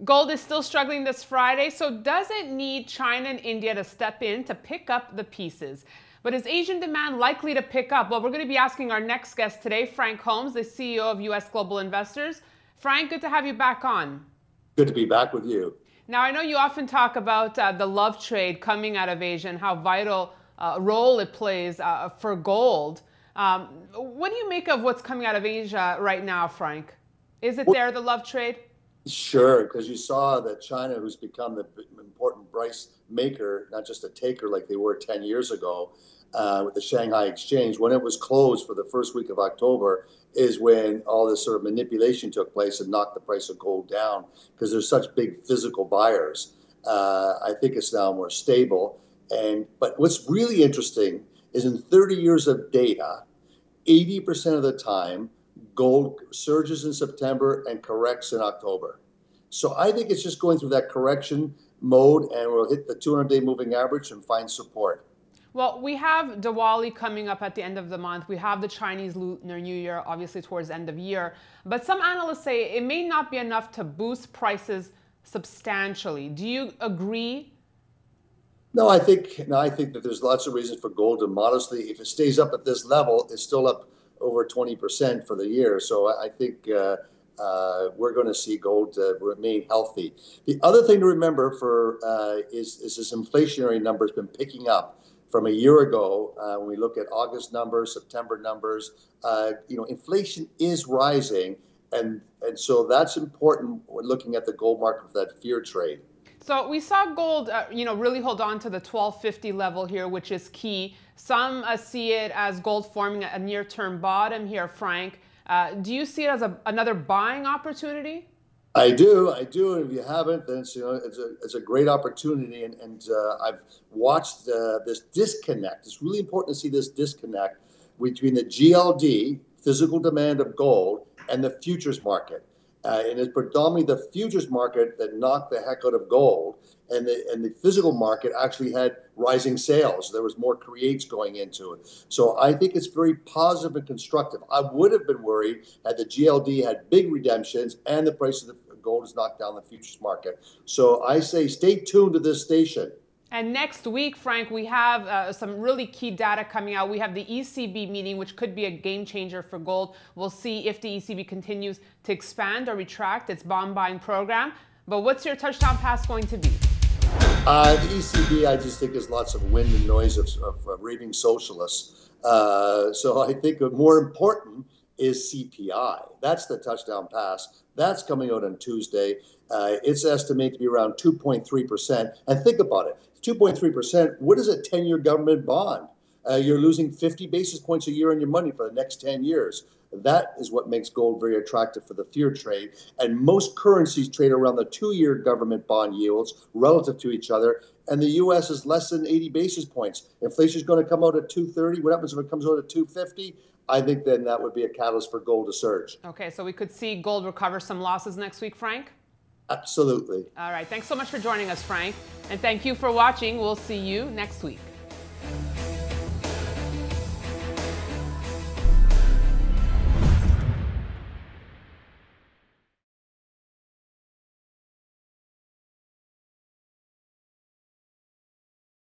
Gold is still struggling this Friday, so does it need China and India to step in to pick up the pieces? But is Asian demand likely to pick up? Well, we're going to be asking our next guest today, Frank Holmes, the CEO of U.S. Global Investors. Frank, good to have you back on. Good to be back with you. Now, I know you often talk about the love trade coming out of Asia and how vital a role it plays for gold. What do you make of what's coming out of Asia right now, Frank? Is it there, the love trade? Sure, because you saw that China, who's become the important price maker, not just a taker like they were 10 years ago with the Shanghai Exchange, when it was closed for the first week of October, is when all this sort of manipulation took place and knocked the price of gold down because there's such big physical buyers. I think it's now more stable. But what's really interesting is in 30 years of data, 80% of the time, gold surges in September and corrects in October. So I think it's just going through that correction mode, and we'll hit the 200-day moving average and find support. Well, we have Diwali coming up at the end of the month. We have the Chinese Lunar New Year, obviously towards the end of year. But some analysts say it may not be enough to boost prices substantially. Do you agree? No, I think that there's lots of reasons for gold to modestly, if it stays up at this level, it's still up over 20% for the year. So I think we're going to see gold remain healthy. The other thing to remember is this inflationary number has been picking up from a year ago. When we look at August numbers, September numbers, inflation is rising, and so that's important when looking at the gold market for that fear trade. So we saw gold, really hold on to the 1250 level here, which is key. Some see it as gold forming a near-term bottom here, Frank. Do you see it as another buying opportunity? I do. And if you haven't, then it's a great opportunity. And I've watched this disconnect. It's really important to see this disconnect between the GLD, physical demand of gold, and the futures market. And it's predominantly the futures market that knocked the heck out of gold, and the physical market actually had rising sales. There was more creates going into it. So I think it's very positive and constructive. I would have been worried had the GLD had big redemptions and the price of the gold has knocked down the futures market. So I say stay tuned to this station. And next week, Frank, we have some really key data coming out. We have the ECB meeting, which could be a game changer for gold. We'll see if the ECB continues to expand or retract its bond buying program. But what's your touchdown pass going to be? The ECB, I just think, is lots of wind and noise of raving socialists. So I think more important is CPI. That's the touchdown pass. That's coming out on Tuesday. It's estimated to be around 2.3%. And think about it. 2.3%, what is a 10-year government bond? You're losing 50 basis points a year on your money for the next 10 years. That is what makes gold very attractive for the fear trade. And most currencies trade around the 2-year government bond yields relative to each other. And the U.S. is less than 80 basis points. Inflation is going to come out at 230. What happens if it comes out at 250? I think then that would be a catalyst for gold to surge. Okay, so we could see gold recover some losses next week, Frank? Absolutely. All right, thanks so much for joining us, Frank. And thank you for watching. We'll see you next week.